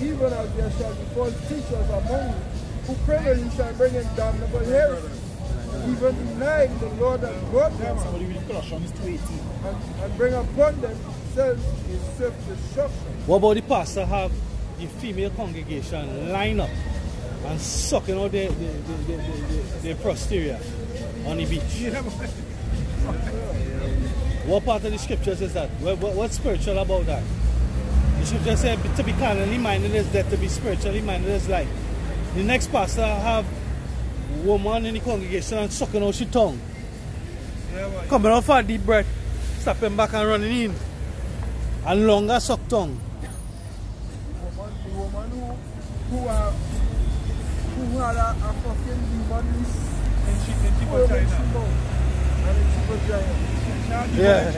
[SPEAKER 5] even as there shall be false teachers among you, who privily shall bring in damnable heresy, even denying the Lord and God them,
[SPEAKER 6] Somebody read Colossians 2:18.
[SPEAKER 5] and bring upon themselves a swift destruction.
[SPEAKER 3] What about the pastor have the female congregation line up and sucking out their posterior on the beach? What part of the scriptures is that? What's spiritual about that? The scripture says to be carnally minded is death, to be spiritually minded is life. The next pastor have woman in the congregation and sucking out her tongue. Coming off a deep breath, stepping back and running in. And longer suck tongue.
[SPEAKER 5] The woman who had a fucking demon
[SPEAKER 2] And she vagina.
[SPEAKER 5] and it's vagina.
[SPEAKER 3] Yeah.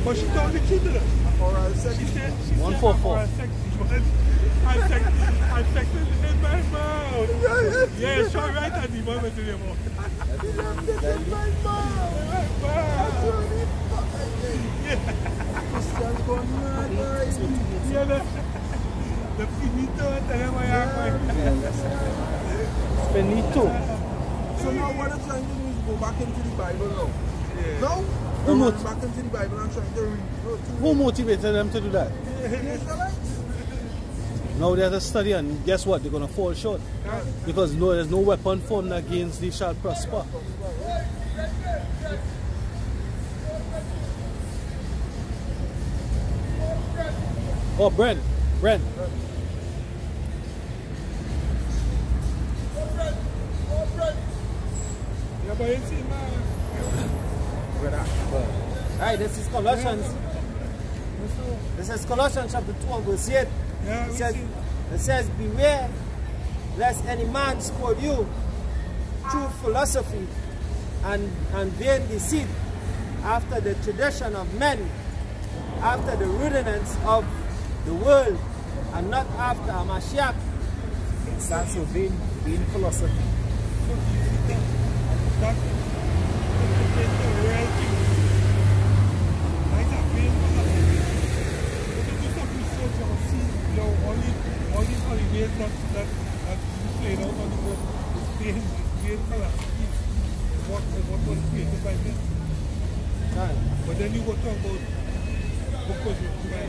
[SPEAKER 2] But she told the truth to them.
[SPEAKER 5] Oral sex.
[SPEAKER 2] She said
[SPEAKER 3] 144.
[SPEAKER 2] I sexed in my mouth. Yeah, she right at the moment in your mouth. Yeah, the finito tenemos ya.
[SPEAKER 3] Benito.
[SPEAKER 5] So now what I'm trying to do is go back into the Bible now.
[SPEAKER 2] Yeah.
[SPEAKER 5] Now,
[SPEAKER 3] Who
[SPEAKER 5] I'm
[SPEAKER 3] mot-
[SPEAKER 5] back into the Bible and trying to read.
[SPEAKER 3] Who motivated them to do that?
[SPEAKER 5] The Israelites.
[SPEAKER 3] Now they have to study and guess what? They're going to fall short. Because no, there's no weapon formed against thee shall prosper. Oh, Brent.
[SPEAKER 2] Yeah, but you see, man.
[SPEAKER 4] Right, this is Colossians. This is Colossians chapter 2 and verse 8.
[SPEAKER 2] Yeah, we see.
[SPEAKER 4] It says, beware lest any man spoil you through philosophy and vain deceit, after the tradition of men, after the rudiments of the world, and not after a Mashiach.
[SPEAKER 6] It's also vain philosophy.
[SPEAKER 2] That is the real thing. Like a vain philosophy. If you do some research, you'll see, you know, all these holidays that you played out on the book is vain philosophy. What was created by men. But then you go talk about what was written by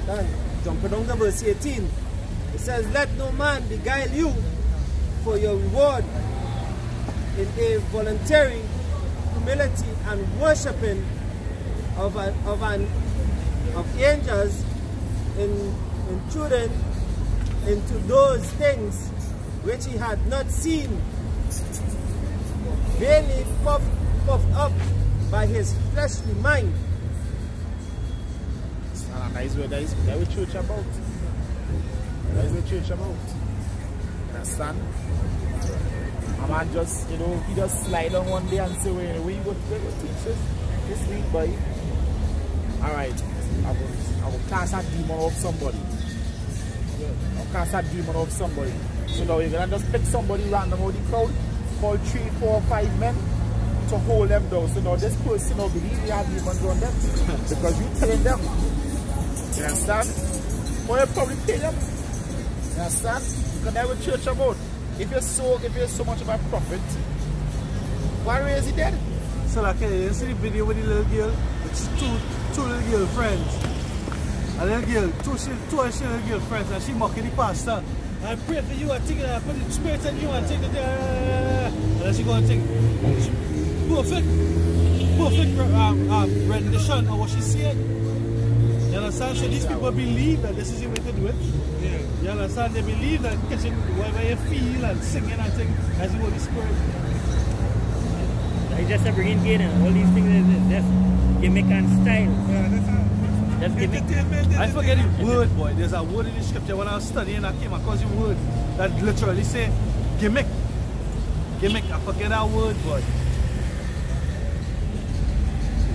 [SPEAKER 4] Then, jumping down to verse 18. It says, let no man beguile you for your reward in a voluntary humility and worshipping of angels, intruding into those things which he had not seen, vainly puffed up by his fleshly mind.
[SPEAKER 6] That is what church about. That is what church about. Understand? A man just, you know, he just slide on one day and say, well, we go teach this week, boy. Alright, I will cast a demon off somebody. I'll cast a demon off somebody. So now you're going to just pick somebody random out the crowd, call 3, 4, 5 men to hold them down. So now this person will believe you have demons on them because you're telling them. You understand? Or you probably pay them. You understand? Because that's what church about. If you're so much of a prophet, why is he dead?
[SPEAKER 3] So like you see the video with the little girl, it's two little girl friends. A little girl, two little girl friends, and she mocking the pastor. I pray for you, I think I put the spirit on you, I take it and then she go and take perfect rendition of what she said. You understand? So these people believe that this is the way to do it. Yeah. You understand? They believe that catching whatever you feel and singing and things as the Holy Spirit.
[SPEAKER 1] It's just a bringing gain and all these things is just gimmick and style.
[SPEAKER 2] Yeah, that's how.
[SPEAKER 1] Just gimmick.
[SPEAKER 3] I forget the word, boy. There's a word in the scripture when I was studying, I came across the word that literally say gimmick. Gimmick, I forget that word, boy.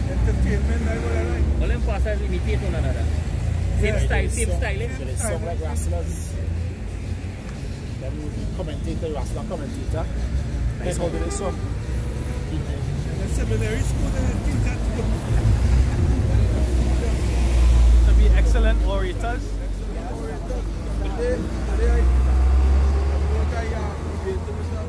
[SPEAKER 2] Entertainment, I know that right.
[SPEAKER 1] All them pastors imitate one another. Same styling.
[SPEAKER 6] So they sound like wrestlers. Then commentator, wrestler commentator. Then how do they sound?
[SPEAKER 2] The seminary school, they teach that to them.
[SPEAKER 3] To be excellent orators.
[SPEAKER 5] Today I work I debate with them.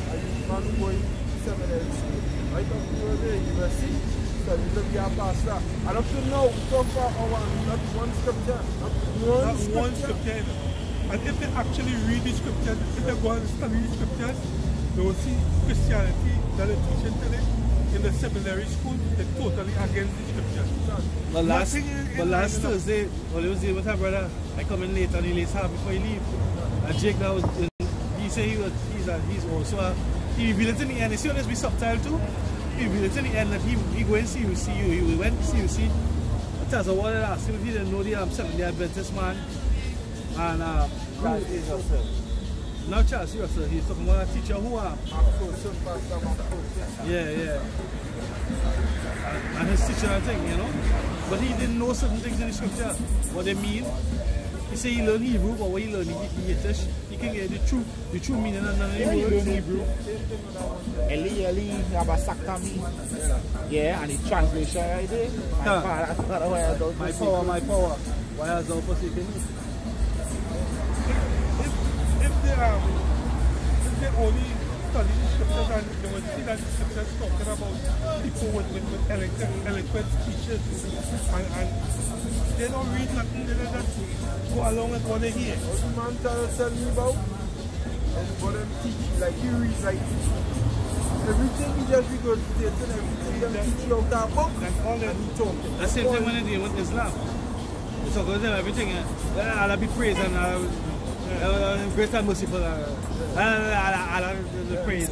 [SPEAKER 5] I use man going seminary school. I talk to you the university, study to be a pastor. And up to now, we talk about not one scripture.
[SPEAKER 2] Not one scripture. And if they actually read the scriptures, if they go and study the scriptures, they will see Christianity that they're teaching today in the seminary school, they're totally against the scriptures.
[SPEAKER 3] But last Thursday, when I was there with her brother, I come in late and he lays half before he leave. And Jake that was he said he's also he revealed it in the end. You see on this be subtle too? He revealed it in the end that he go and see you. He went to see you. I tell you what I asked him if he didn't know the Seventh-day Adventist man. And now Charles Russell, he's talking about a teacher who yeah. And his teacher and thing, you know. But he didn't know certain things in the scripture, what they mean. He said he learned Hebrew, but what he learned, he can get the true meaning and none of the words in Hebrew.
[SPEAKER 6] Eli, Abasaktami. Yeah, and the translation right there.
[SPEAKER 3] My power. Why has thou forsaken me?
[SPEAKER 2] If they only study the scriptures and they will see that the scriptures talking about people with eloquent speeches and they don't read nothing, they just go along with what they hear.
[SPEAKER 5] What the man tell me about is for them teach, like you read like everything he just regurgitates and everything them teach you out that book.
[SPEAKER 2] That's all they talk.
[SPEAKER 3] The same thing when they do with Islam. They talk about them, everything. Allah be praised and great and merciful. Allah praise.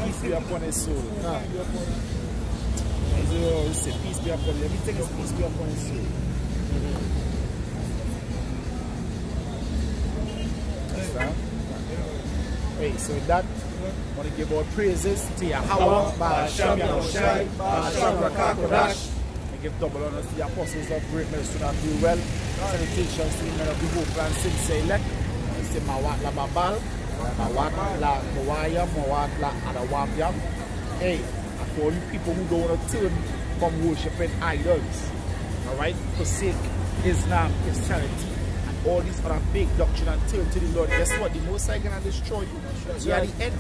[SPEAKER 6] Peace be upon his soul. Peace be upon him. Everything is peace be upon his soul. Hey, so with that, I want to give our praises to Yahweh, Ba'asham Yahushai, Ba'asham Rakakodash. I give double honors to the apostles of great ministry and do well. Salutations to the men of the hope and sincere elect. I say Mawat la Babal, Mawat la Mawaya, Mawat la Adawapiam. Hey, and for all you people who don't want to turn from worshipping idols, alright, forsake Islam, Christianity, and all these other fake doctrine and turn to the Lord. Guess what? The Most High gonna destroy you. So at the end,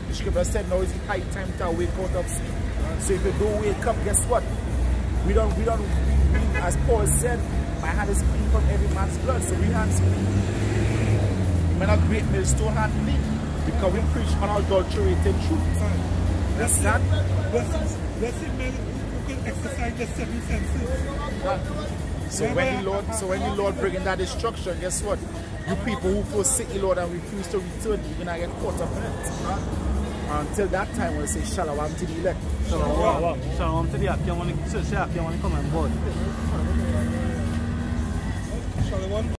[SPEAKER 6] the scripture said now is the high time to wake out of sleep. So if you don't wake up, guess what? we as Paul said, my hand is clean from every man's blood, so we hands clean. We may not great millstone hand clean because we preach unadulterated truth. Understand?
[SPEAKER 2] Blessed men who can exercise the 7 senses.
[SPEAKER 6] So when the Lord bring in that destruction, guess what? You people who forsake the Lord and refuse to return, you're gonna get caught up in it. Until that time, we'll say shalom to the elect.
[SPEAKER 3] Shalom to the Akim when come on board.
[SPEAKER 2] Shalom.